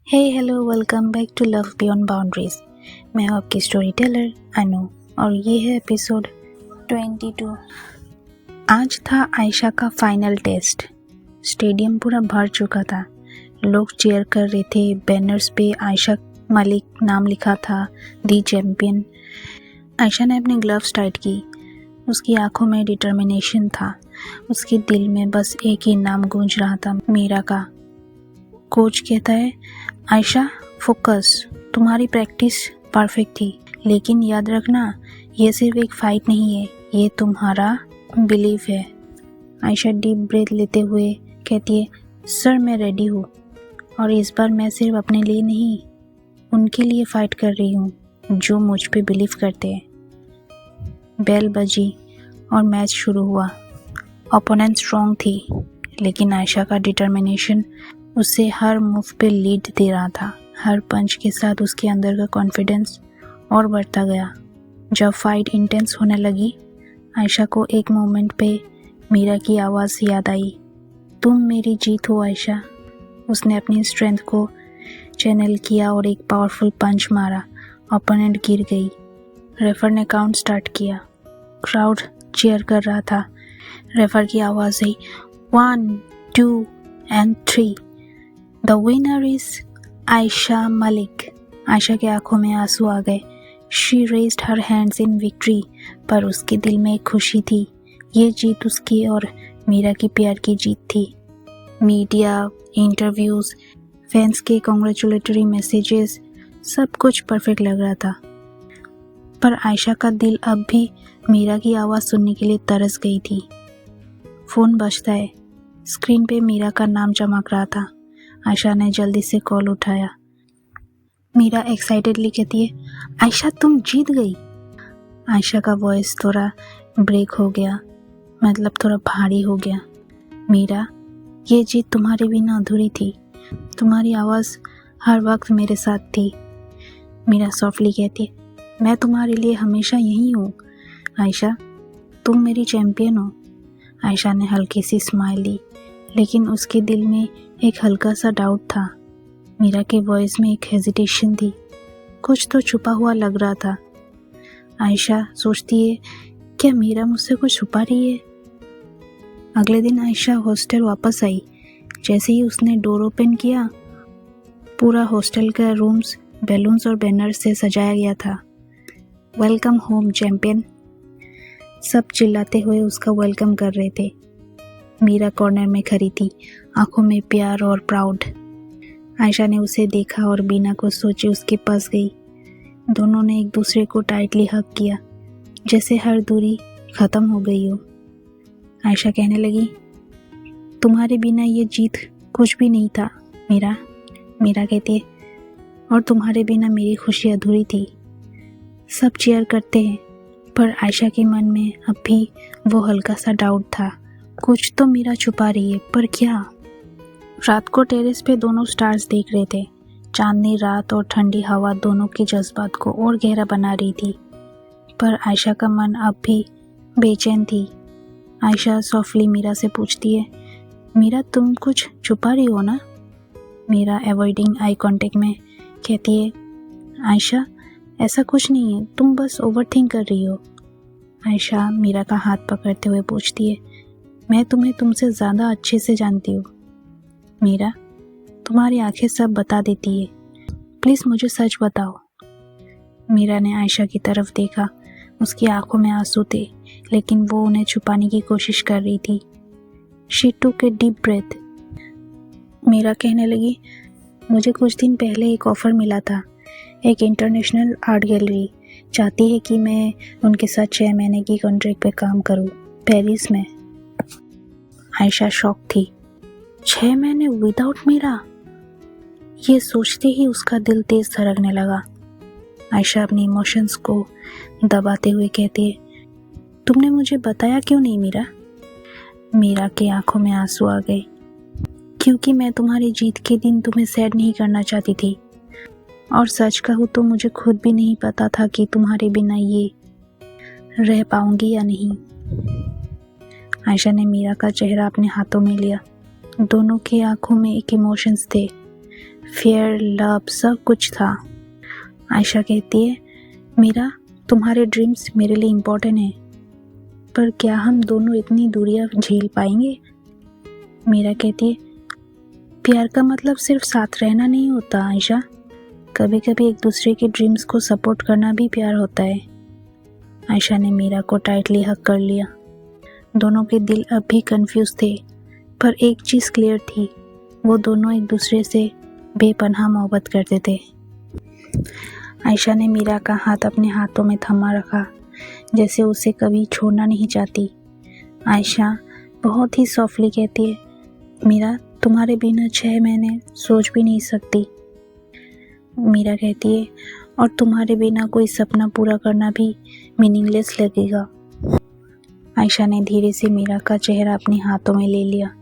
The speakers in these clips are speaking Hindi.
Hey hello welcome back to love beyond boundaries. मैं हूँ आपकी स्टोरी टेलर अनु और ये है एपिसोड 22। आज था आयशा का फाइनल टेस्ट। स्टेडियम पूरा भर चुका था। लोग चीयर कर रहे थे। बैनर्स पे आयशा मलिक नाम लिखा था, दी चैम्पियन। आयशा ने अपने ग्लव्स टाइट की। उसकी आंखों में डिटर्मिनेशन था। उसके दिल में बस एक ही नाम गूंज रहा था, मीरा का। कोच कहता है, आयशा फोकस, तुम्हारी प्रैक्टिस परफेक्ट थी, लेकिन याद रखना ये सिर्फ एक फाइट नहीं है, ये तुम्हारा बिलीफ है। आयशा डीप ब्रेथ लेते हुए कहती है, सर मैं रेडी हूँ और इस बार मैं सिर्फ अपने लिए नहीं, उनके लिए फाइट कर रही हूँ जो मुझ पे बिलीव करते हैं। बेल बजी और मैच शुरू हुआ। ओपोनेंट स्ट्रॉन्ग थी, लेकिन आयशा का डिटर्मिनेशन उसे हर मूव पे लीड दे रहा था। हर पंच के साथ उसके अंदर का कॉन्फिडेंस और बढ़ता गया। जब फाइट इंटेंस होने लगी, आयशा को एक मोमेंट पे मीरा की आवाज़ याद आई, तुम मेरी जीत हो आयशा। उसने अपनी स्ट्रेंथ को चैनल किया और एक पावरफुल पंच मारा। ओपोनेंट गिर गई। रेफर ने काउंट स्टार्ट किया। क्राउड चीयर कर रहा था। रेफर की आवाज़ आई, 1, 2 and 3। The winner is Ayesha Malik. Ayesha के आंखों में आंसू आ गए। She raised her hands in victory, पर उसके दिल में एक खुशी थी। ये जीत उसकी और मीरा की प्यार की जीत थी। मीडिया, इंटरव्यूज, फैंस के कॉन्ग्रेचुलेटरी मैसेजेस, सब कुछ परफेक्ट लग रहा था। पर आयशा का दिल अब भी मीरा की आवाज़ सुनने के लिए तरस गई थी। फ़ोन बजता है। स्क्रीन पे मीरा का नाम चमक रहा था। आयशा ने जल्दी से कॉल उठाया। मीरा एक्साइटेडली कहती है, आयशा तुम जीत गई। आयशा का वॉइस थोड़ा ब्रेक हो गया, मतलब थोड़ा भारी हो गया। मीरा, ये जीत तुम्हारे बिना अधूरी थी। तुम्हारी आवाज़ हर वक्त मेरे साथ थी। मीरा सॉफ्टली कहती है, मैं तुम्हारे लिए हमेशा यही हूँ आयशा, तुम मेरी चैम्पियन हो। आयशा ने हल्की सी स्माइल दी, लेकिन उसके दिल में एक हल्का सा डाउट था। मीरा के वॉइस में एक हेजिटेशन थी। कुछ तो छुपा हुआ लग रहा था। आयशा सोचती है, क्या मीरा मुझसे कुछ छुपा रही है? अगले दिन आयशा हॉस्टल वापस आई। जैसे ही उसने डोर ओपन किया, पूरा हॉस्टल का रूम्स बैलून्स और बैनर से सजाया गया था। Welcome home champion. सब चिल्लाते हुए उसका वेलकम कर रहे थे। मीरा कॉर्नर में खड़ी थी, आंखों में प्यार और प्राउड। आयशा ने उसे देखा और बिना कुछ सोचे उसके पास गई। दोनों ने एक दूसरे को टाइटली हग किया, जैसे हर दूरी खत्म हो गई हो। आयशा कहने लगी, तुम्हारे बिना ये जीत कुछ भी नहीं था मीरा। मीरा कहती है, और तुम्हारे बिना मेरी खुशी अधूरी थी। सब चीयर करते हैं, पर आयशा के मन में अब भी वो हल्का सा डाउट था। कुछ तो मीरा छुपा रही है, पर क्या? रात को टेरेस पे दोनों स्टार्स देख रहे थे। चांदनी रात और ठंडी हवा दोनों के जज्बात को और गहरा बना रही थी, पर आयशा का मन अब भी बेचैन थी। आयशा सॉफ्टली मीरा से पूछती है, मीरा तुम कुछ छुपा रही हो ना? मीरा अवॉइडिंग आई कांटेक्ट में कहती है, आयशा ऐसा कुछ नहीं है, तुम बस ओवरथिंक कर रही हो। आयशा मीरा का हाथ पकड़ते हुए पूछती है, मैं तुम्हें तुमसे ज़्यादा अच्छे से जानती हूँ मीरा, तुम्हारी आंखें सब बता देती है, प्लीज़ मुझे सच बताओ। मीरा ने आयशा की तरफ देखा। उसकी आंखों में आंसू थे, लेकिन वो उन्हें छुपाने की कोशिश कर रही थी। शी टूक ए डीप ब्रेथ। मीरा कहने लगी, मुझे कुछ दिन पहले एक ऑफ़र मिला था। एक इंटरनेशनल आर्ट गैलरी चाहती है कि मैं उनके साथ 6 महीने की कॉन्ट्रैक्ट पे काम करूँ, पेरिस में। आयशा शॉक थी। 6 महीने विदाउट मीरा? ये सोचते ही उसका दिल तेज धड़कने लगा। आयशा अपनी इमोशंस को दबाते हुए कहती है, तुमने मुझे बताया क्यों नहीं मीरा? मीरा की आंखों में आंसू आ गए। क्योंकि मैं तुम्हारी जीत के दिन तुम्हें सैड नहीं करना चाहती थी, और सच कहूँ तो मुझे खुद भी नहीं पता था कि तुम्हारे बिना ये रह पाऊंगी या नहीं। आयशा ने मीरा का चेहरा अपने हाथों में लिया। दोनों की आंखों में एक इमोशंस थे, फेयर, लव सब कुछ था। आयशा कहती है, मीरा तुम्हारे ड्रीम्स मेरे लिए इम्पोर्टेंट हैं, पर क्या हम दोनों इतनी दूरियां झेल पाएंगे? मीरा कहती है, प्यार का मतलब सिर्फ साथ रहना नहीं होता आयशा, कभी कभी एक दूसरे के ड्रीम्स को सपोर्ट करना भी प्यार होता है। आयशा ने मीरा को टाइटली हग कर लिया। दोनों के दिल अब भी कंफ्यूज थे, पर एक चीज़ क्लियर थी, वो दोनों एक दूसरे से बेपनाह मोहब्बत करते थे। आयशा ने मीरा का हाथ अपने हाथों में थमा रखा, जैसे उसे कभी छोड़ना नहीं चाहती। आयशा बहुत ही सॉफ्टली कहती है, मीरा तुम्हारे बिना 6 महीने सोच भी नहीं सकती। मीरा कहती है, और तुम्हारे बिना कोई सपना पूरा करना भी मीनिंगलेस लगेगा। आयशा ने धीरे से मीरा का चेहरा अपने हाथों में ले लिया।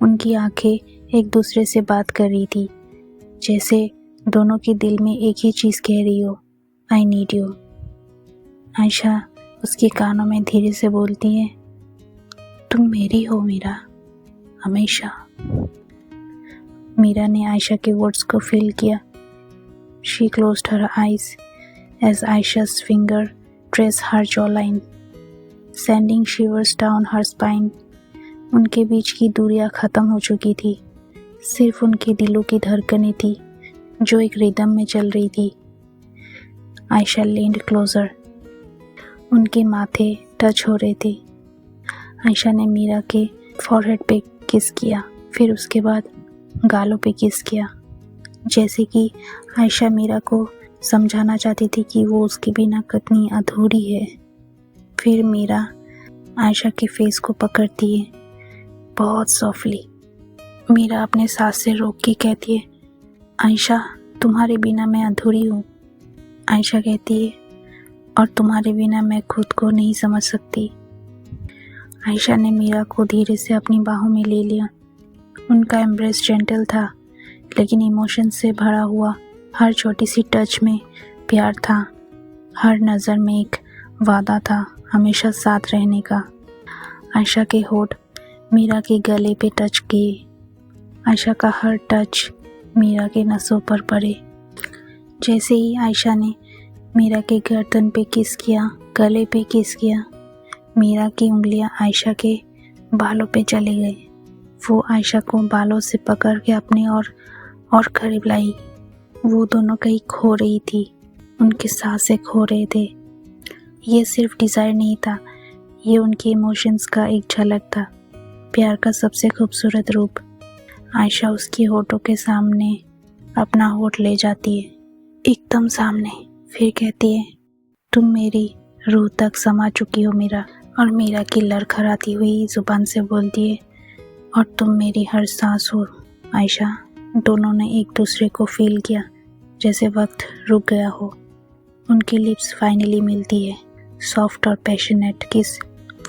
उनकी आंखें एक दूसरे से बात कर रही थी, जैसे दोनों के दिल में एक ही चीज़ कह रही हो, आई नीड यू। आयशा उसके कानों में धीरे से बोलती है, तुम मेरी हो मीरा, हमेशा। मीरा ने आयशा के वर्ड्स को फील किया। She closed her eyes as Aisha's finger traced her jawline, sending shivers down her spine. उनके बीच की दूरियां खत्म हो चुकी थी, सिर्फ उनके दिलों की धड़कनें थी जो एक रिदम में चल रही थी। आयशा leaned closer, उनके माथे टच हो रहे थे। आयशा ने मीरा के फॉरहेड पे किस किया, फिर उसके बाद गालों पे किस किया, जैसे कि आयशा मीरा को समझाना चाहती थी कि वो उसके बिना कितनी अधूरी है। फिर मीरा आयशा के फेस को पकड़ती है बहुत सॉफ्टली। मीरा अपने सांस से रोक के कहती है, आयशा तुम्हारे बिना मैं अधूरी हूँ। आयशा कहती है, और तुम्हारे बिना मैं खुद को नहीं समझ सकती। आयशा ने मीरा को धीरे से अपनी बाहों में ले लिया। उनका एम्ब्रेस जेंटल था, लेकिन इमोशन से भरा हुआ। हर छोटी सी टच में प्यार था, हर नज़र में एक वादा था हमेशा साथ रहने का। आयशा के होठ मीरा के गले पे टच किए। आयशा का हर टच मीरा के नसों पर पड़े। जैसे ही आयशा ने मीरा के गर्दन पे किस किया, गले पे किस किया, मीरा की उंगलियां आयशा के बालों पे चली गई। वो आयशा को बालों से पकड़ के अपने और करीब लाई। वो दोनों कहीं खो रही थी, उनके सांसें खो रहे थे। ये सिर्फ डिज़ायर नहीं था, ये उनके इमोशंस का एक झलक था, प्यार का सबसे खूबसूरत रूप। आयशा उसके होठों के सामने अपना होठ ले जाती है, एकदम सामने। फिर कहती है, तुम मेरी रूह तक समा चुकी हो मीरा। और मीरा की लड़खड़ाती हुई जुबान से बोलती है, और तुम मेरी हर सांस हो आयशा। दोनों ने एक दूसरे को फील किया, जैसे वक्त रुक गया हो। उनकी लिप्स फाइनली मिलती है, सॉफ्ट और पैशनेट किस।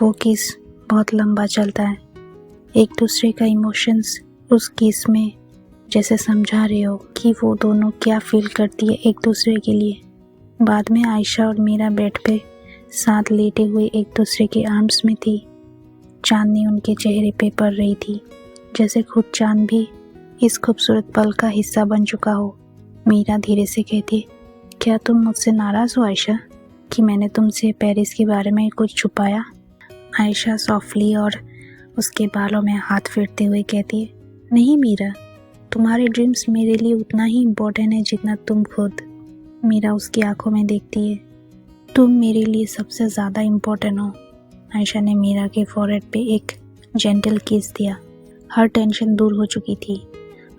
वो किस बहुत लंबा चलता है, एक दूसरे का इमोशंस उस किस में जैसे समझा रहे हो कि वो दोनों क्या फील करती है एक दूसरे के लिए। बाद में आयशा और मीरा बेड पे साथ लेटे हुए एक दूसरे के आर्म्स में थी। चांदनी उनके चेहरे पे पड़ रही थी, जैसे खुद चांद भी इस खूबसूरत पल का हिस्सा बन चुका हो। मीरा धीरे से कहती, क्या तुम मुझसे नाराज़ हो आयशा कि मैंने तुमसे पेरिस के बारे में कुछ छुपाया? आयशा सॉफ्टली और उसके बालों में हाथ फेरते हुए कहती है, नहीं मीरा, तुम्हारे ड्रीम्स मेरे लिए उतना ही इम्पोर्टेंट है जितना तुम खुद। मीरा उसकी आंखों में देखती है, तुम मेरे लिए सबसे ज़्यादा इम्पोर्टेंट हो। आयशा ने मीरा के फॉरहेड पे एक जेंटल किस दिया। हर टेंशन दूर हो चुकी थी,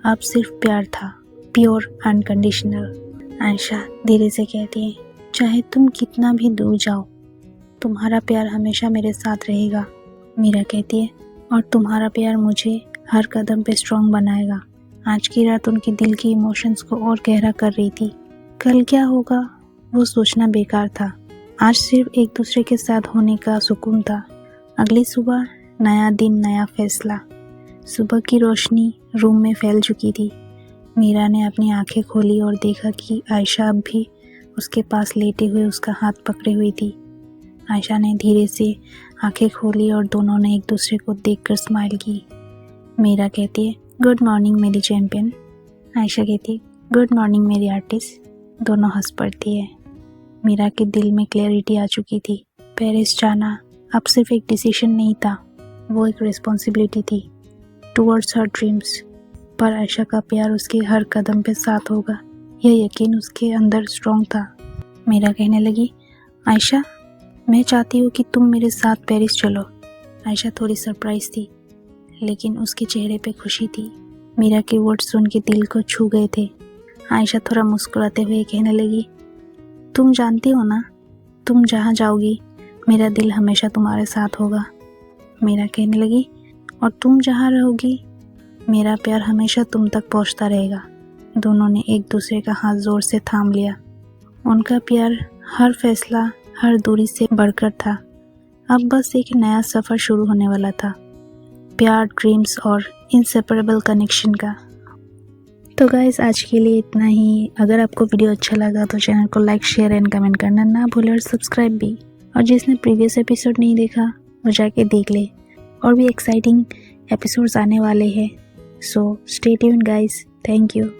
अब सिर्फ प्यार था, प्योर अनकंडीशनल। आयशा धीरे से कहती है, चाहे तुम कितना भी दूर जाओ, तुम्हारा प्यार हमेशा मेरे साथ रहेगा। मीरा कहती है, और तुम्हारा प्यार मुझे हर कदम पे स्ट्रॉन्ग बनाएगा। आज की रात उनके दिल की इमोशंस को और गहरा कर रही थी। कल क्या होगा वो सोचना बेकार था, आज सिर्फ एक दूसरे के साथ होने का सुकून था। अगली सुबह नया दिन, नया फैसला। सुबह की रोशनी रूम में फैल चुकी थी। मीरा ने अपनी आंखें खोली और देखा कि आयशा अब भी उसके पास लेटे हुए उसका हाथ पकड़े हुई थी। आयशा ने धीरे से आंखें खोली और दोनों ने एक दूसरे को देखकर स्माइल की। मीरा कहती है, गुड मॉर्निंग मेरी चैंपियन। आयशा कहती, गुड मॉर्निंग मेरी आर्टिस्ट। दोनों हंस पड़ती है। मीरा के दिल में क्लैरिटी आ चुकी थी। पेरिस जाना अब सिर्फ एक डिसीजन नहीं था, वो एक रिस्पॉन्सिबिलिटी थी टूवर्ड्स हर ड्रीम्स। पर आयशा का प्यार उसके हर कदम पे साथ होगा, यह यकीन उसके अंदर स्ट्रॉन्ग था। मीरा कहने लगी, आयशा मैं चाहती हूँ कि तुम मेरे साथ पेरिस चलो। आयशा थोड़ी सरप्राइज थी, लेकिन उसके चेहरे पे खुशी थी। मीरा के वर्ड्स सुन के दिल को छू गए थे। आयशा थोड़ा मुस्कुराते हुए कहने लगी, तुम जानती हो ना, तुम जहाँ जाओगी मेरा दिल हमेशा तुम्हारे साथ होगा। मीरा कहने लगी, और तुम जहाँ रहोगी मेरा प्यार हमेशा तुम तक पहुँचता रहेगा। दोनों ने एक दूसरे का हाथ जोर से थाम लिया। उनका प्यार हर फैसला, हर दूरी से बढ़कर था। अब बस एक नया सफ़र शुरू होने वाला था, प्यार, ड्रीम्स और इनसेपरेबल कनेक्शन का। तो गाइस आज के लिए इतना ही। अगर आपको वीडियो अच्छा लगा तो चैनल को लाइक, शेयर एंड कमेंट करना ना भूलें और सब्सक्राइब भी। और जिसने प्रीवियस एपिसोड नहीं देखा वो जाके देख ले, और भी एक्साइटिंग एपिसोड्स आने वाले हैं। So stay tuned guys, thank you.